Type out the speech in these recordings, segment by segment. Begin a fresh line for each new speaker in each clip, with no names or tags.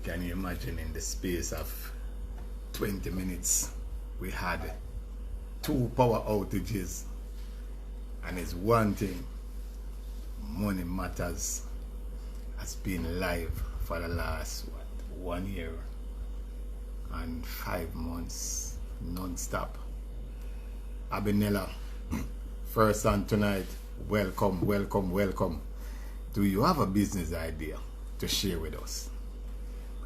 Can you imagine, in the space of 20 minutes we had 2 power outages, and it's one thing. Money Matters has been live for the last 1 year and 5 months non-stop. Abinella, first on tonight, welcome. Do you have a business idea to share with us?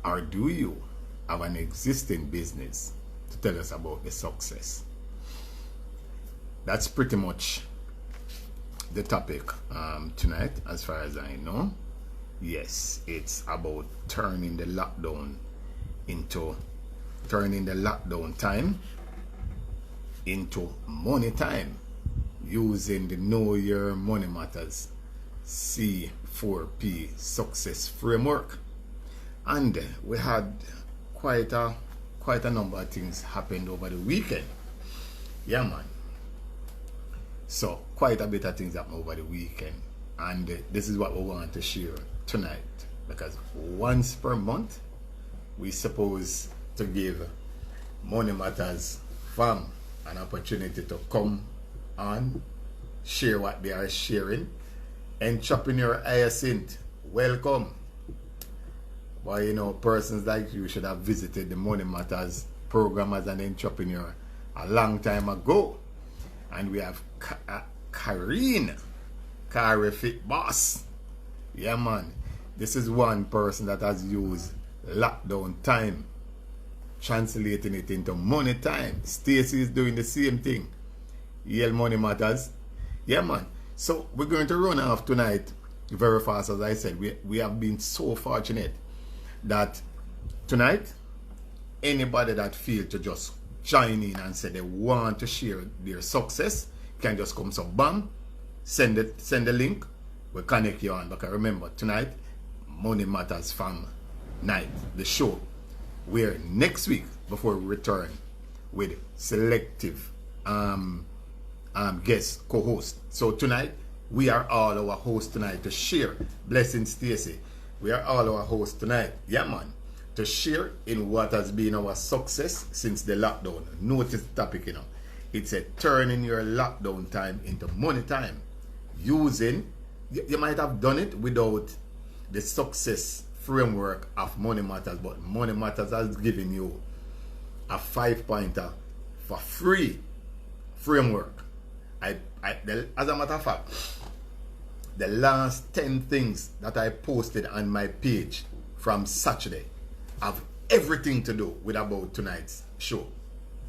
Or do you have an existing business to tell us about the success? That's pretty much the topic tonight, as far as I know. Yes, it's about turning the lockdown time into money time, using the Know Your Money Matters C4P success framework. And we had quite a number of things happened over the weekend. Yeah, man. So quite a bit of things happened over the weekend, and this is what we want to share tonight, because once per month we supposed to give Money Matters fam an opportunity to come and share what they are sharing. Entrepreneur Hyacinth, welcome. Well, you know, persons like you should have visited the Money Matters program as an entrepreneur a long time ago. And we have Karine, Fit Boss. Yeah, man. This is one person that has used lockdown time, translating it into money time. Stacy is doing the same thing. Yale Money Matters. Yeah, man. So we're going to run off tonight very fast. As I said, we have been so fortunate that tonight, anybody that feels to just join in and say they want to share their success can just come. So bam, send the link, we'll connect you on. Because remember, tonight, Money Matters Fam Night, the show, where next week, before we return with selective guest co-host. So tonight, we are all our hosts tonight to share. Blessing Stacy. We are all our hosts tonight. Yeah, man. To share in what has been our success since the lockdown. Notice the topic, you know. It's a turning your lockdown time into money time. Using, you might have done it without the success framework of Money Matters, but Money Matters has given you a 5-pointer for free framework. As a matter of fact, the last 10 things that I posted on my page from Saturday have everything to do with about tonight's show.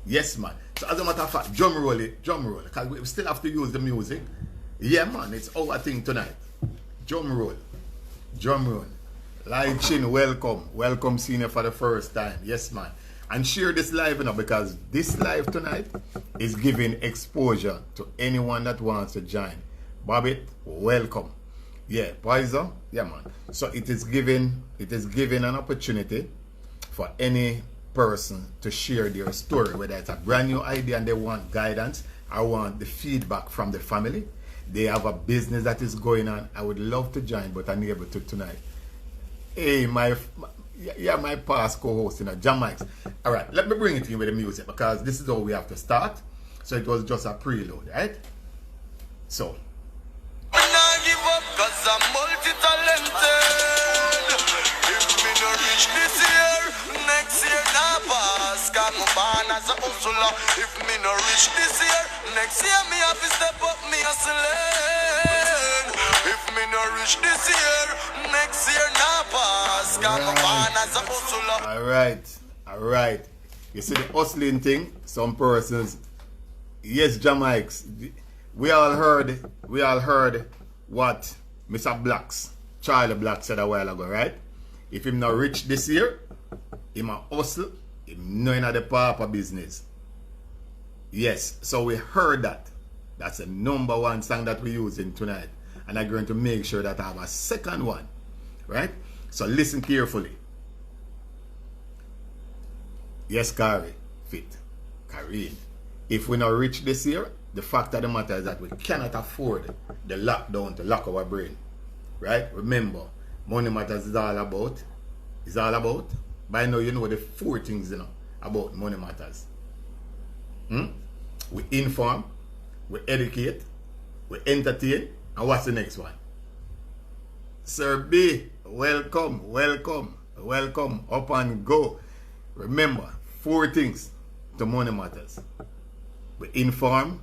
Yes, man. So as a matter of fact, drum roll, because we still have to use the music. Yeah, man, it's our thing tonight. Drum roll. Lai Chin, welcome senior for the first time. Yes, man. And share this live, you know, because this live tonight is giving exposure to anyone that wants to join. Bobbitt, welcome. Yeah, Poiser, yeah, man. So it is giving an opportunity for any person to share their story, whether it's a brand new idea and they want guidance, I want the feedback from the family. They have a business that is going on. I would love to join, but I'm able to tonight. Hey, my past co-host, you know, Jamaica. All right, let me bring it in with the music, because this is how we have to start. So it was just a preload, right? So.
Give up, cause I'm multi-talented. If me no reach this year, next year nah pass. Cause I'm born as a hustler. If me no reach this year, next year me have to step up me hustling. If me no reach this year, next year nah pass. Cause I'm born as a hustler.
Alright. You see the hustling thing? Some persons, yes, Jamaics, we all heard what Mr. Charlie Black said a while ago, right? If him not rich this year, him a hustle, him no in the papa business. Yes, so we heard that. That's the #1 song that we're using tonight. And I'm going to make sure that I have a second one, right? So listen carefully. Yes, Karine. If we not rich this year, the fact of the matter is that we cannot afford the lockdown to lock our brain. Right? Remember, Money Matters is all about is all about. By now you know the 4 things, you know, about money matters. We inform, we educate, we entertain, and what's the next one? Sir B, welcome, welcome, welcome, up and go. Remember, 4 things to money matters. We inform,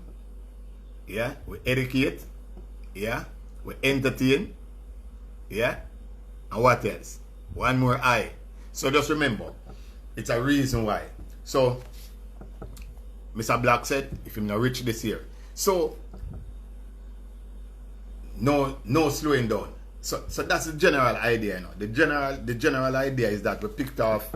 yeah, we educate, yeah, we entertain, yeah, and what else? One more I. So just remember, it's a reason why. So Mr. Black said, if you're not rich this year. So no slowing down. So that's the general idea, you know. The general idea is that we picked off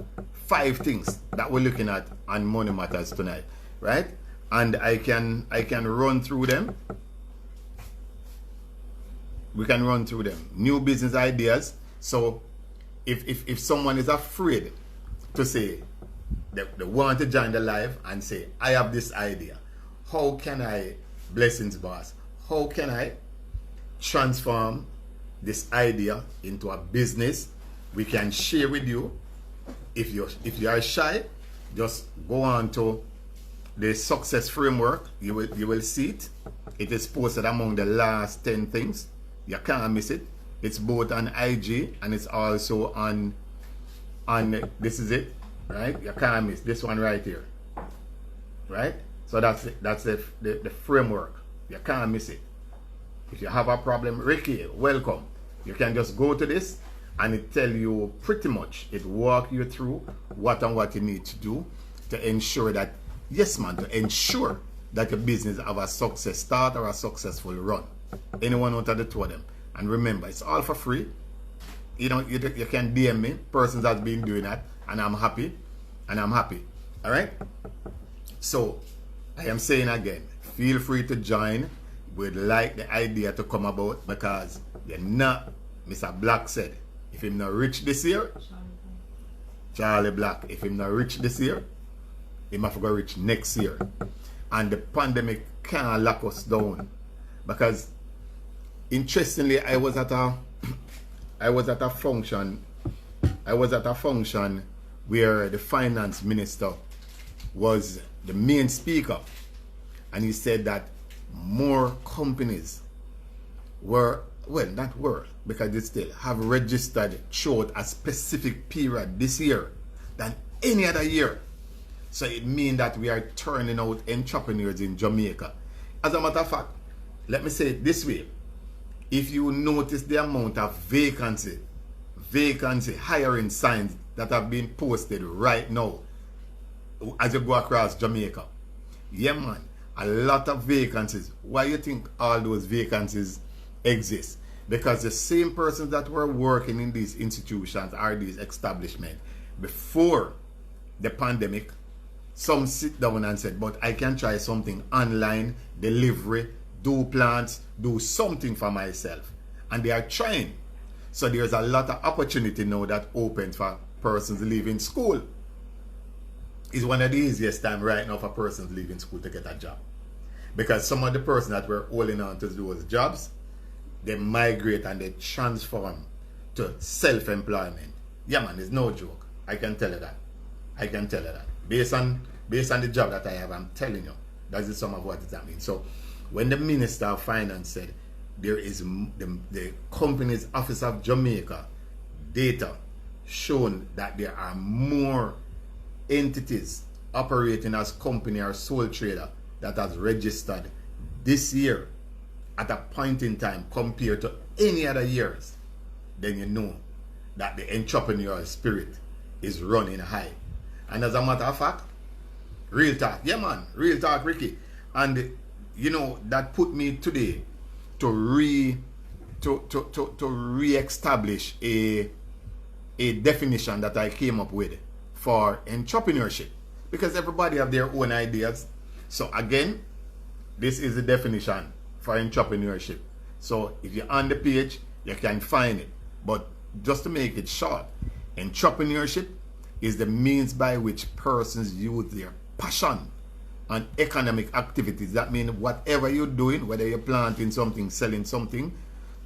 5 things that we're looking at on Money Matters tonight, right? And I can run through them. We can run through them. New business ideas. So if someone is afraid to say they want to join the live and say, I have this idea. How can I, blessings boss, how can I transform this idea into a business? We can share with you. If you are shy, just go on to the success framework. You will see it. It is posted among the last 10 things. You can't miss it. It's both on IG and it's also on this is it, right? You can't miss this one right here, right? So that's the framework. You can't miss it. If you have a problem, Ricky, welcome. You can just go to this and it tell you pretty much, it walk you through what you need to do to ensure that, yes man, to ensure that your business have a success start or a successful run. Anyone out of the 2 of them. And remember, it's all for free. You know, you can DM me, persons that's been doing that, and I'm happy. All right? So, I am saying again, feel free to join. We'd like the idea to come about because you're not, Mr. Black said, if I'm not rich this year, Charlie Black, if I'm not rich this year, he must go rich next year. And the pandemic can't lock us down. Because interestingly, I was at a function where the finance minister was the main speaker, and he said that more companies because they still have registered throughout a specific period this year than any other year. So it means that we are turning out entrepreneurs in Jamaica. As a matter of fact, let me say it this way. If you notice the amount of vacancy hiring signs that have been posted right now as you go across Jamaica, yeah man, a lot of vacancies. Why you think all those vacancies exist? Because the same persons that were working in these institutions or these establishments before the pandemic, some sit down and said, but I can try something online, delivery, do plans, do something for myself. And they are trying. So there's a lot of opportunity now that opens for persons leaving school. It's one of the easiest time right now for persons leaving school to get a job. Because some of the persons that were holding on to those jobs, they migrate and they transform to self-employment. Yeah man, it's no joke. I can tell you that. Based on the job that I have, I'm telling you, that is some of what it means. So when the Minister of Finance said there is the Companies Office of Jamaica data shown that there are more entities operating as company or sole trader that has registered this year at a point in time compared to any other years, then you know that the entrepreneurial spirit is running high. And as a matter of fact, real talk, yeah man, real talk, Ricky. And you know, that put me today to re-establish a definition that I came up with for entrepreneurship, because everybody have their own ideas. So again, this is the definition for entrepreneurship. So if you're on the page, you can find it. But just to make it short, entrepreneurship is the means by which persons use their passion and economic activities. That means whatever you're doing, whether you're planting something, selling something,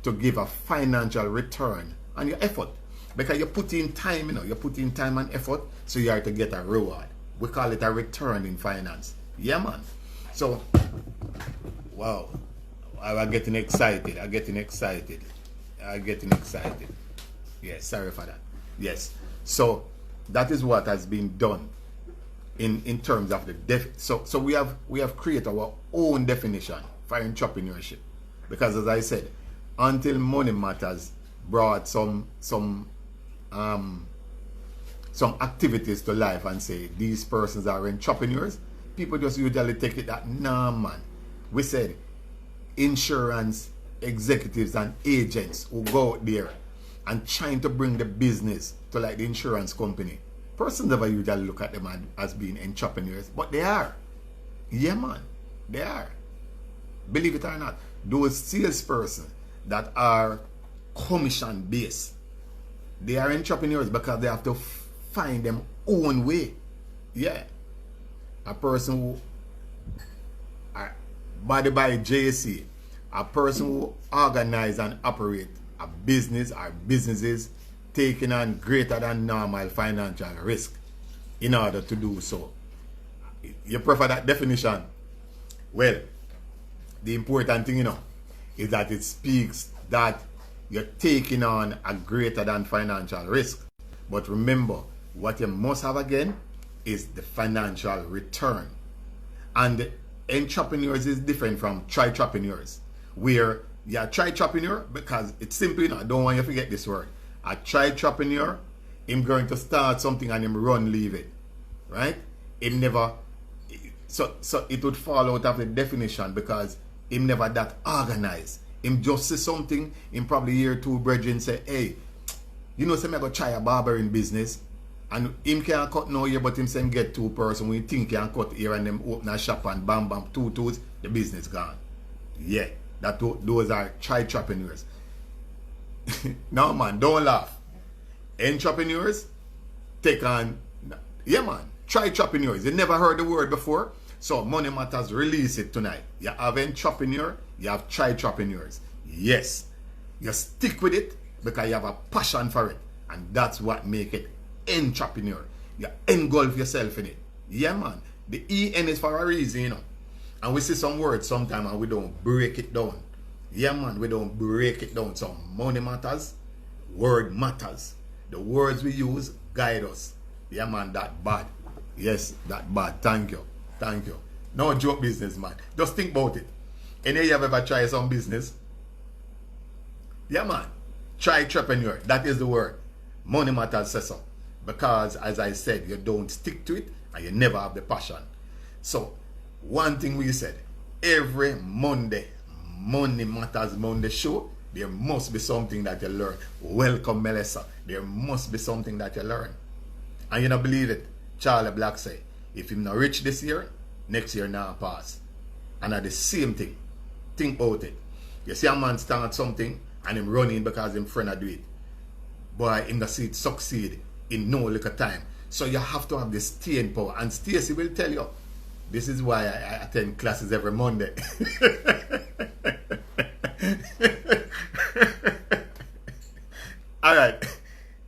to give a financial return on your effort. Because you put in time, you put in time and effort, so you are to get a reward. We call it a return in finance. Yeah, man. So, wow. I'm getting excited. Yes, sorry for that. Yes. So, that is what has been done in terms of the so we have created our own definition for entrepreneurship, because as I said, until Money Matters brought some activities to life and say these persons are entrepreneurs, people just usually take it that, nah man, we said insurance executives and agents who go out there and trying to bring the business to like the insurance company. Persons never usually look at them as being entrepreneurs, but they are. Yeah, man, they are. Believe it or not, those salespersons that are commission based, they are entrepreneurs because they have to find them own way. Yeah, a person who body by JC, a person who organize and operate a business or businesses taking on greater than normal financial risk in order to do so. You prefer that definition? Well, the important thing, is that it speaks that you're taking on a greater than financial risk. But remember, what you must have again is the financial return. And entrepreneurs is different from TRYTREPRENEURS, where you're a TRYTREPRENEUR because it's simply, I don't want you to forget this word. A TRYTREPRENEUR, him going to start something and him run leave it, right? Him never, so it would fall out of the definition because him never that organized. Him just say something, him probably hear two brethren say, hey, say me go try a barbering business, and him can't cut no ear, but him say get two person, we think he can cut ear and them open a shop and bam bam, two tools, the business gone. Yeah, those are TRYTREPRENEURS. No man, don't laugh. Entrepreneurs take on, yeah man, TRYTREPRENEURS. You never heard the word before? So Money Matters release it tonight. You have entrepreneur, you have TRYTREPRENEURS. Yes, you stick with it because you have a passion for it, and that's what make it entrepreneur. You engulf yourself in it. Yeah man, the EN is for a reason, and we see some words sometimes and we don't break it down. Yeah man, we don't break it down. So money matters, word matters. The words we use guide us. Yeah man, that bad. Yes, that bad. Thank you. No joke business, man. Just think about it. Any of you have ever tried some business? Yeah man, TRYTREPRENEUR. That is the word. Money Matters says so. Because as I said, you don't stick to it and you never have the passion. So one thing we said, every Monday, Money Matters Monday show, there must be something that you learn. Welcome, Melissa. There must be something that you learn. And you don't believe it? Charlie Black say, if you're not rich this year, next year now pass. And at the same thing, think about it. You see a man start something and him running because him friend do it. Boy, him gonna see it succeed in no little time. So you have to have the staying power. And Stacy will tell you, this is why I attend classes every Monday. All right.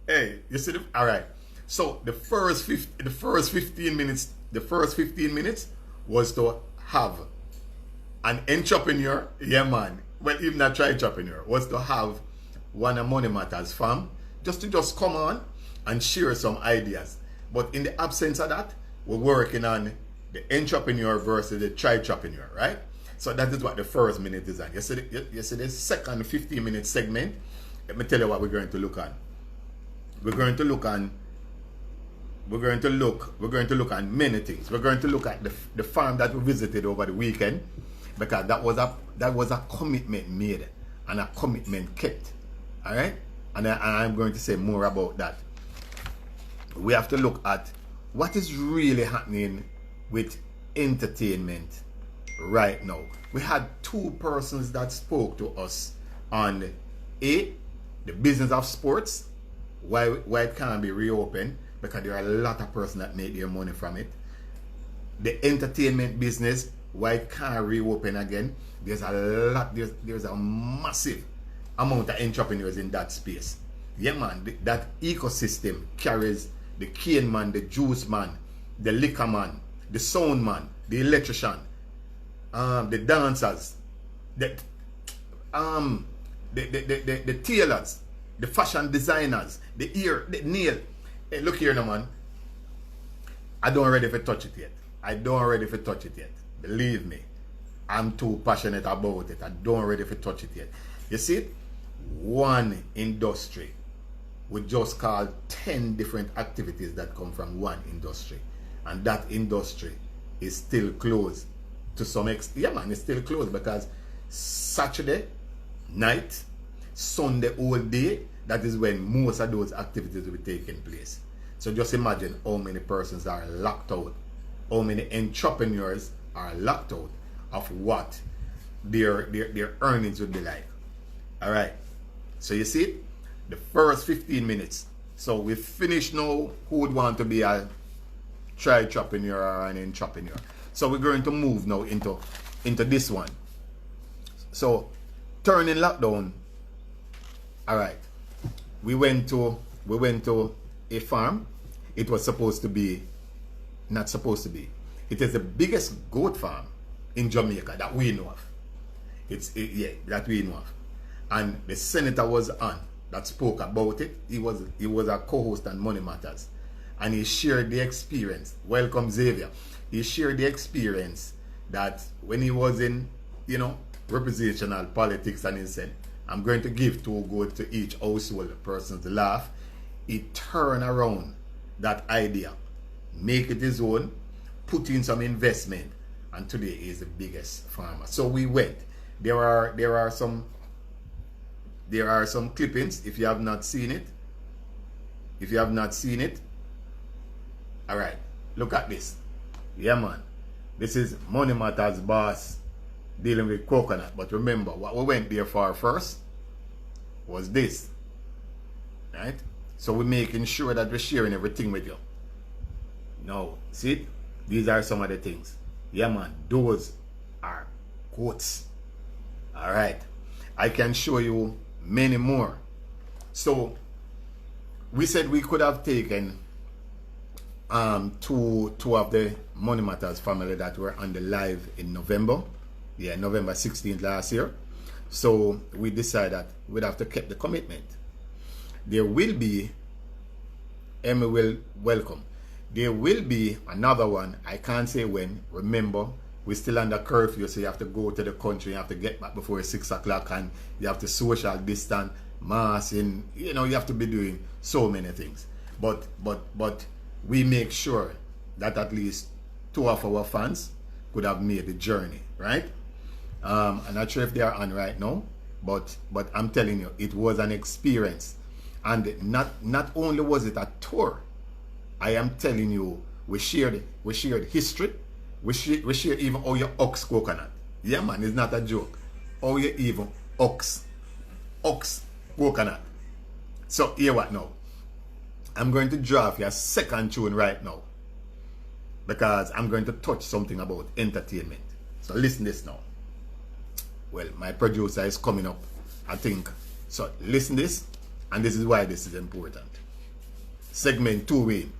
Hey, you see all right. So the first 15 minutes was to have an entrepreneur, yeah man, well even a TRYTREPRENEUR, was to have one of Money Matters fam, just to come on and share some ideas. But in the absence of that, we're working on the entrepreneur versus the TRYTREPRENEUR, right? So that is what the first minute is on. You see the second 15-minute segment, let me tell you what we're going to look at. We're going to look at many things. We're going to look at the farm that we visited over the weekend, because that was a commitment made and a commitment kept. All right, and I'm going to say more about that. We have to look at what is really happening with entertainment right now. We had two persons that spoke to us on the business of sports, why it can't be reopened, because there are a lot of persons that make their money from it. The entertainment business, why it can't reopen again. There's a massive amount of entrepreneurs in that space. Yeah, man, that ecosystem carries the cane man, the juice man, the liquor man, the sound man, the electrician, the dancers, the tailors, the fashion designers, the nail. Hey, look here now, man. I don't ready for touch it yet. I don't ready for touch it yet. Believe me, I'm too passionate about it. I don't ready for touch it yet. You see, one industry would just call 10 different activities that come from one industry, and that industry is still closed to some extent. Yeah, man, it's still closed because Saturday night, Sunday all day, that is when most of those activities will be taking place. So just imagine how many persons are locked out, how many entrepreneurs are locked out of what their earnings would be like. All right, so you see it? The first 15 minutes. So we finished now who would want to be a TRYTREPRENEUR or an entrepreneur. So we're going to move now into this one. So turning lockdown. All right, we went to a farm. It was supposed to be, not supposed to be. It is the biggest goat farm in Jamaica that we know of. Yeah, that we know of. And the senator was on that spoke about it. He was a co-host on Money Matters, and he shared the experience. Welcome, Xavier. He shared the experience that when he was in, representational politics, and he said, I'm going to give 2 goats to each household person to laugh. He turned around that idea, make it his own, put in some investment, and today he is the biggest farmer. So we went. There are some clippings if you have not seen it. If you have not seen it, all right, look at this. Yeah, man, this is Money Matters boss dealing with coconut. But remember, what we went there for first was this, right? So we're making sure that we're sharing everything with you. Now, see it? These are some of the things. Yeah, man, those are goats. All right, I can show you many more. So we said we could have taken two of the Money Matters family that were on the live in November. Yeah, November 16th last year. So we decided that we'd have to keep the commitment. There will be, Emmy will welcome. There will be another one. I can't say when. Remember, we're still under curfew, so you have to go to the country. You have to get back before 6 o'clock, and you have to social distance, mask, and you have to be doing so many things. But we make sure that at least 2 of our fans could have made the journey, right? I'm not sure if they are on right now, but I'm telling you, it was an experience. And not only was it a tour, I am telling you, we shared history. We share even how you ox coconut. Yeah, man, it's not a joke. How you even ox coconut. So hear what now? I'm going to draft your second tune right now, because I'm going to touch something about entertainment. So listen this now. Well, my producer is coming up, I think. So listen this, and this is why this is important. Segment 2 in.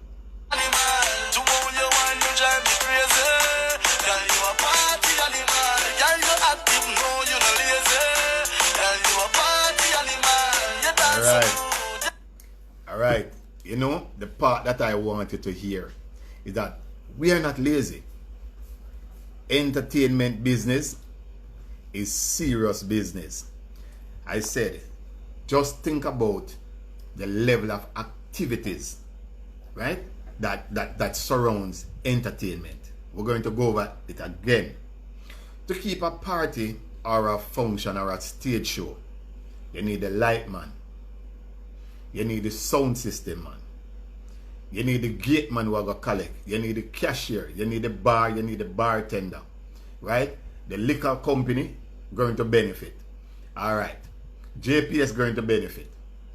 All right. The part that I wanted to hear is that we are not lazy. Entertainment business is serious business. I said, just think about the level of activities, right, that surrounds entertainment. We're going to go over it again. To keep a party or a function or a stage show, you need a light man. You need the sound system man. You need the gate man who are going to collect. You need the cashier. You need the bar. You need the bartender. Right? The liquor company going to benefit. Alright. JPS going to benefit.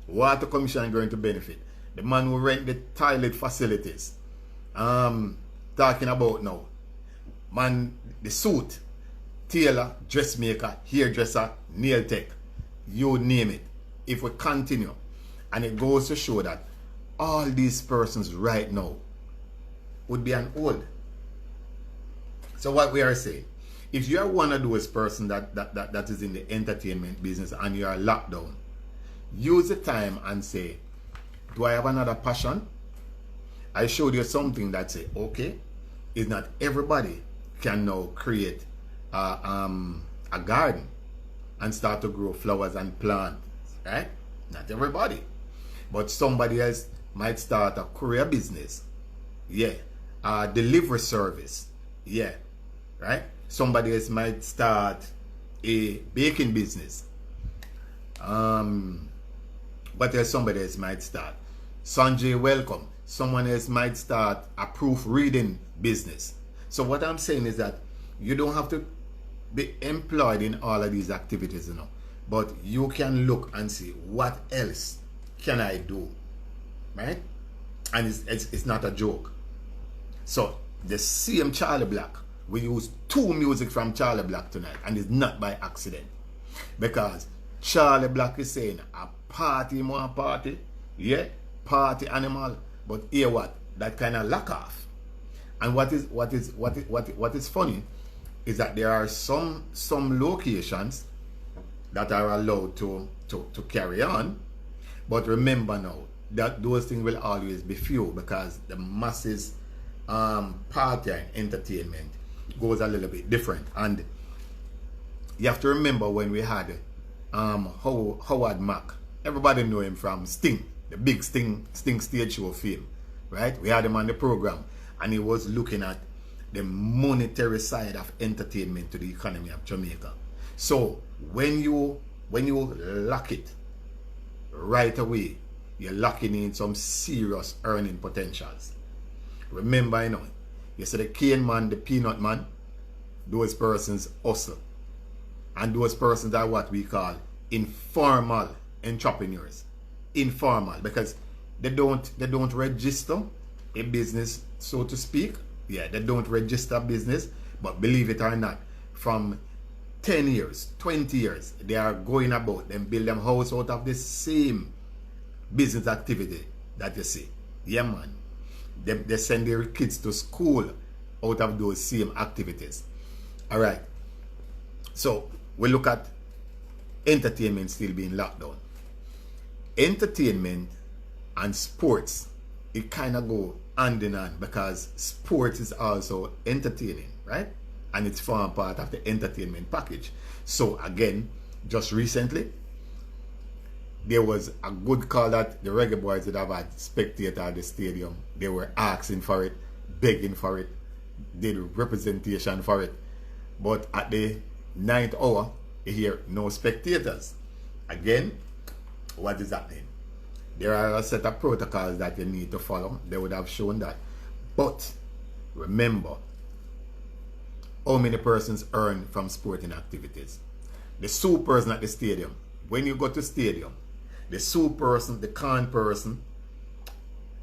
Water Commission going to benefit. The man who rent the toilet facilities. Talking about now. Man, the suit. Tailor, dressmaker, hairdresser, nail tech. You name it. If we continue. And it goes to show that all these persons right now would be on hold. So what we are saying, if you are one of those persons that is in the entertainment business and you are locked down, use the time and say, do I have another passion? I showed you something that say, okay, it's not everybody can now create a garden and start to grow flowers and plants, right? Not everybody. But somebody else might start a courier business. Yeah. A delivery service. Yeah. Right? Somebody else might start a baking business. What else somebody else might start? Sanjay, welcome. Someone else might start a proofreading business. So what I'm saying is that you don't have to be employed in all of these activities, you know. But you can look and see what else can I do, right? And it's not a joke. So the same Charlie Black, we use 2 music from Charlie Black tonight, and it's not by accident, because Charlie Black is saying a party more party, yeah, party animal. But hear what? That kind of lack off. And what is funny is that there are some locations that are allowed to carry on. But remember now that those things will always be few, because the masses party and entertainment goes a little bit different. And you have to remember when we had Howard Mack, everybody know him from Sting, the big Sting stage show film, right? We had him on the program, and he was looking at the monetary side of entertainment to the economy of Jamaica. So when you lock it right away, you're locking in some serious earning potentials. Remember, you know, you see the cane man, the peanut man, those persons hustle. And those persons are what we call informal entrepreneurs. Informal, because they don't register a business, so to speak. Yeah, they don't register business, but believe it or not, from 10 years, 20 years, they are going about them build them house out of the same business activity that you see. Yeah, man. They send their kids to school out of those same activities. All right. So we look at entertainment still being locked down. Entertainment and sports, it kind of go hand in hand, because sports is also entertaining, right? And it's form part of the entertainment package. So again, just recently, there was a good call that the Reggae Boys would have had spectator at the stadium. They were asking for it, begging for it, did representation for it. But at the 9th hour, you hear no spectators. Again, what is happening? There are a set of protocols that you need to follow. They would have shown that. But remember, how many persons earn from sporting activities? The sue person at the stadium. When you go to stadium, the sue person, the con person,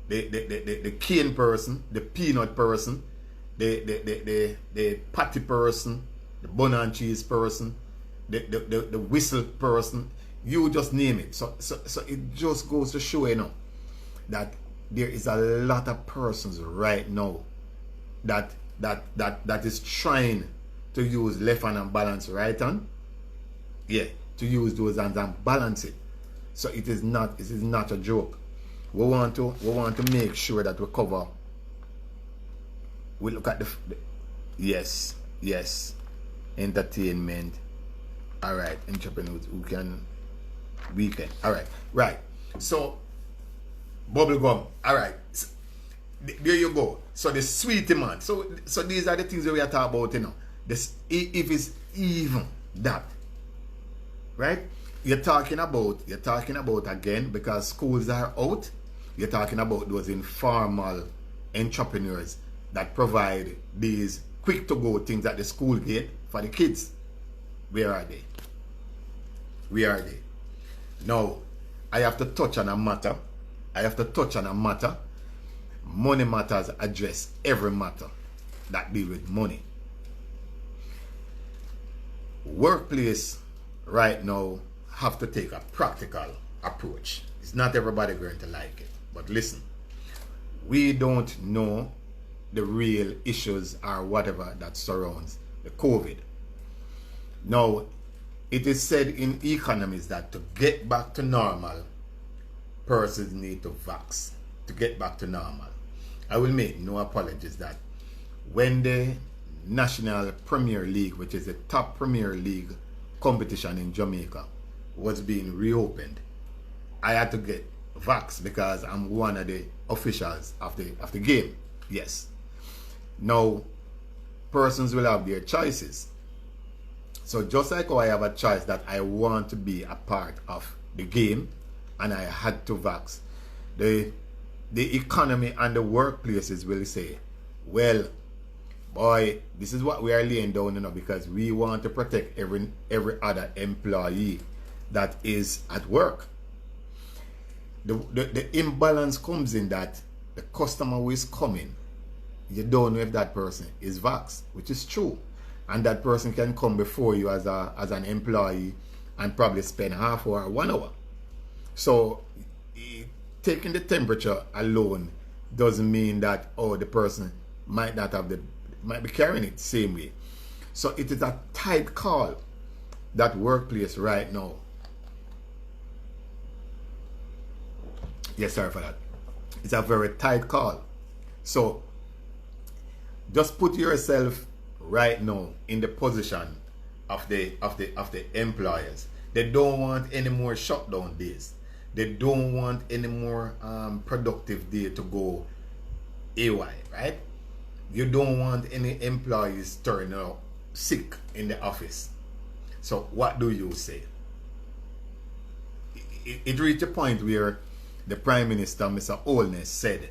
the cane person, the peanut person, the patty person, the bun and cheese person, the whistle person, you just name it. So it just goes to show, you know, that there is a lot of persons right now that is trying to use left hand and balance right hand. Yeah, to use those hands and balance it. So it is not a joke. We want to make sure that we cover. We look at the yes, entertainment. All right, entrepreneurs who can weekend. All right. So bubblegum. All right. There you go. So the sweetie man. So these are the things that we are talking about, you know. This, if it's even that, right? You're talking about again, because schools are out. You're talking about those informal entrepreneurs that provide these quick to go things at the school gate for the kids. Where are they? Now, I have to touch on a matter. Money Matters address every matter that deal with money. Workplace right now have to take a practical approach. It's not everybody going to like it. But listen, we don't know the real issues or whatever that surrounds the COVID. Now, it is said in economies that to get back to normal, persons need to vax to get back to normal. I will make no apologies that when the National Premier League, which is the top Premier League competition in Jamaica, was being reopened, I had to get vax because I'm one of the officials of the game. Yes. Now, persons will have their choices. So just like how I have a choice that I want to be a part of the game, and I had to vax, the economy and the workplaces will say, well, boy, this is what we are laying down, you know, because we want to protect every other employee that is at work. The imbalance comes in that the customer who is coming, you don't know if that person is vaxxed, which is true. And that person can come before you as an employee and probably spend half hour, 1 hour. So taking the temperature alone doesn't mean that, oh, the person might be carrying it the same way. So it is a tight call, that workplace right now. Yes, sorry for that. It's a very tight call. So just put yourself right now in the position of the employers. They don't want any more shutdown days. They don't want any more productive day to go AY, right? You don't want any employees turning out sick in the office. So what do you say? It reached a point where the Prime Minister, Mr. Holness, said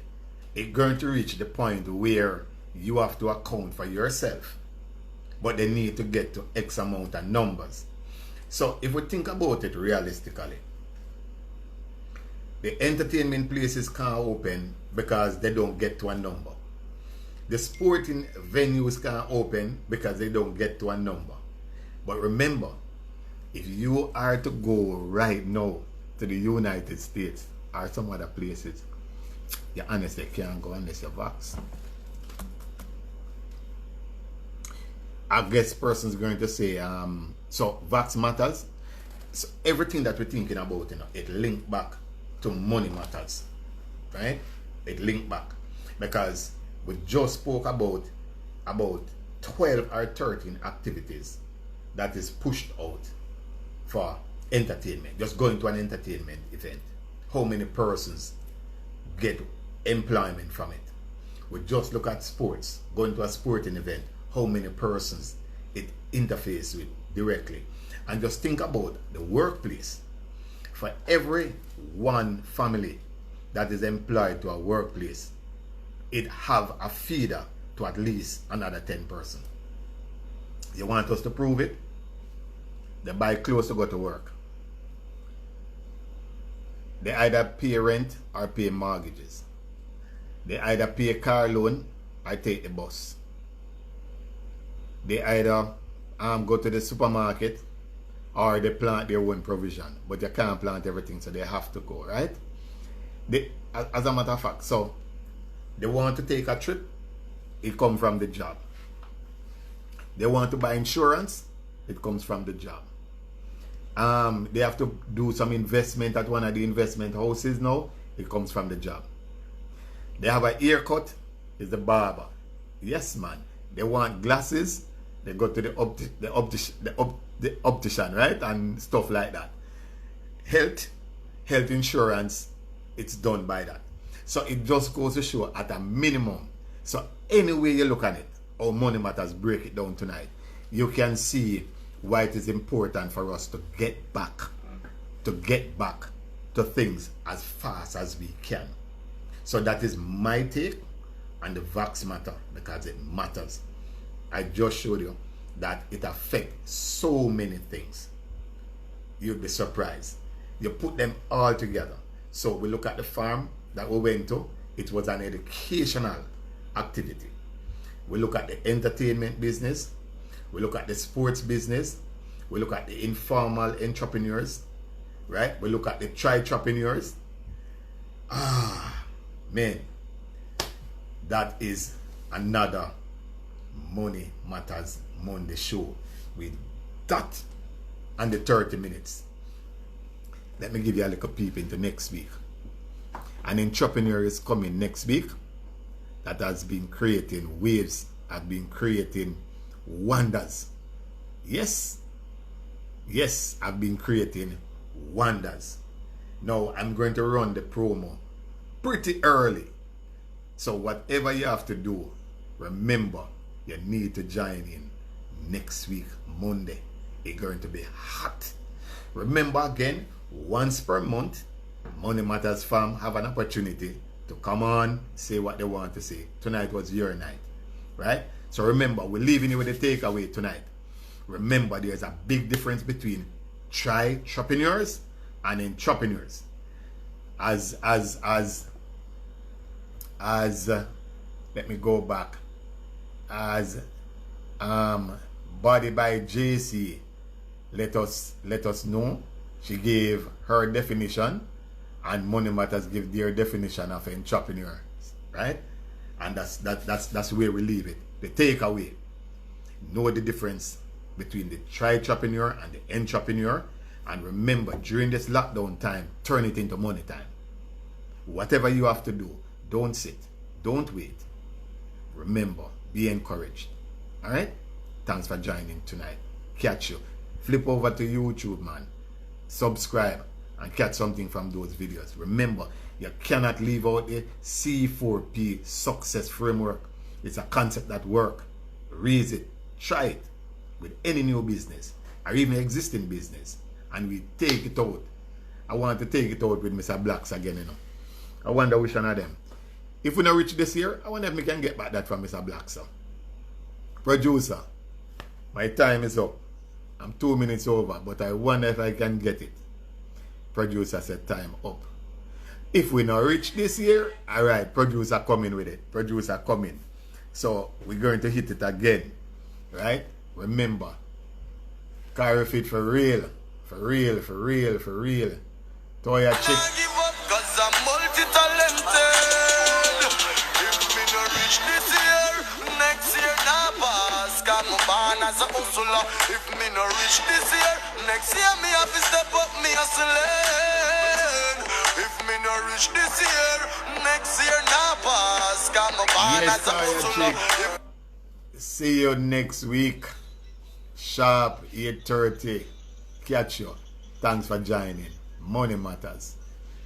it's going to reach the point where you have to account for yourself, but they need to get to X amount of numbers. So if we think about it realistically, the entertainment places can't open because they don't get to a number. The sporting venues can't open because they don't get to a number. But remember, if you are to go right now to the United States or some other places, you honestly can't go unless you're vaxxed. I guess person's going to say, so vax matters. So everything that we're thinking about, you know, it linked back to money matters, right? It linked back because we just spoke about 12 or 13 activities that is pushed out for entertainment. Just going to an entertainment event. How many persons get employment from it? We just look at sports. Going to a sporting event. How many persons it interfaces with directly? And just think about the workplace. For every one family that is employed to a workplace, it have a feeder to at least another 10 persons. You want us to prove it? They buy clothes to go to work. They either pay rent or pay mortgages. They either pay a car loan or take the bus. They either go to the supermarket or they plant their own provision. But you can't plant everything, so they have to go, right? As a matter of fact, so they want to take a trip, it comes from the job. They want to buy insurance, it comes from the job. They have to do some investment at one of the investment houses now, it comes from the job. They have a haircut, it's the barber. Yes, man. They want glasses, they go to the optician, right? And stuff like that. Health insurance, it's done by that. So it just goes to show at a minimum. So any way you look at it, how money matters, break it down tonight, you can see why it is important for us to get back to things as fast as we can. So that is my take on the vax matter, because it matters. I just showed you that it affects so many things. You'd be surprised. You put them all together. So we look at the farm that we went to. It was an educational activity. We look at the entertainment business. We look at the sports business. We look at the informal entrepreneurs. right? We look at the TRYTREPRENEURS. Man, that is another Money Matters Monday show with that and the 30 minutes. Let me give you a little peep into next week. An entrepreneur is coming next week that has been creating waves, has been creating wonders. Yes, I've been creating wonders. Now I'm going to run the promo pretty early. So whatever you have to do, remember, you need to join in next week, Monday. It's going to be hot. Remember again, once per month, Money Matters fam have an opportunity to come on, say what they want to say. Tonight was your night, right? So remember, we're leaving you with a takeaway tonight. Remember, there's a big difference between TRYTREPRENEURS and entrepreneurs. As let me go back. As Body by JC let us know, she gave her definition, and Money Matters give their definition of entrepreneurs, right? And that's where we leave it. The takeaway: know the difference between the TRYTREPRENEUR and the entrepreneur, and remember, during this lockdown time, turn it into money time. Whatever you have to do, don't sit, don't wait. Remember, be encouraged. All right? Thanks for joining tonight. Catch you. Flip over to YouTube, man. Subscribe and catch something from those videos. Remember, you cannot leave out the C4P success framework. It's a concept that works. Read it. Try it with any new business or even existing business. And we take it out. I want to take it out with Mr. Blacks again, you know. I wonder which one of them. If we not reach this year, I wonder if we can get back that from Mr. Blacks. Producer, my time is up. I'm 2 minutes over, but I wonder if I can get it. Producer said time up. If we not reach this year, all right, producer coming with it. Producer coming. So we're going to hit it again, right? Remember, carry fit for real. For real, for real, for real. Toya chick.
I give up 'cause I'm multi-talented. If me no reach this year, next year nah pass. 'Cause I'm born as a hustler. If me no reach this year, next year me have to step up me hustling. If me no reach this year, next year nah pass. 'Cause I'm born
Yes,
as a
Toya
hustler.
chick. See you next week. Sharp 8:30. Catch you. Thanks for joining. Money Matters.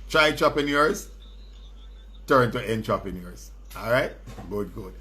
TRYTREPRENEURS, turn to entrepreneurs. All right? Good.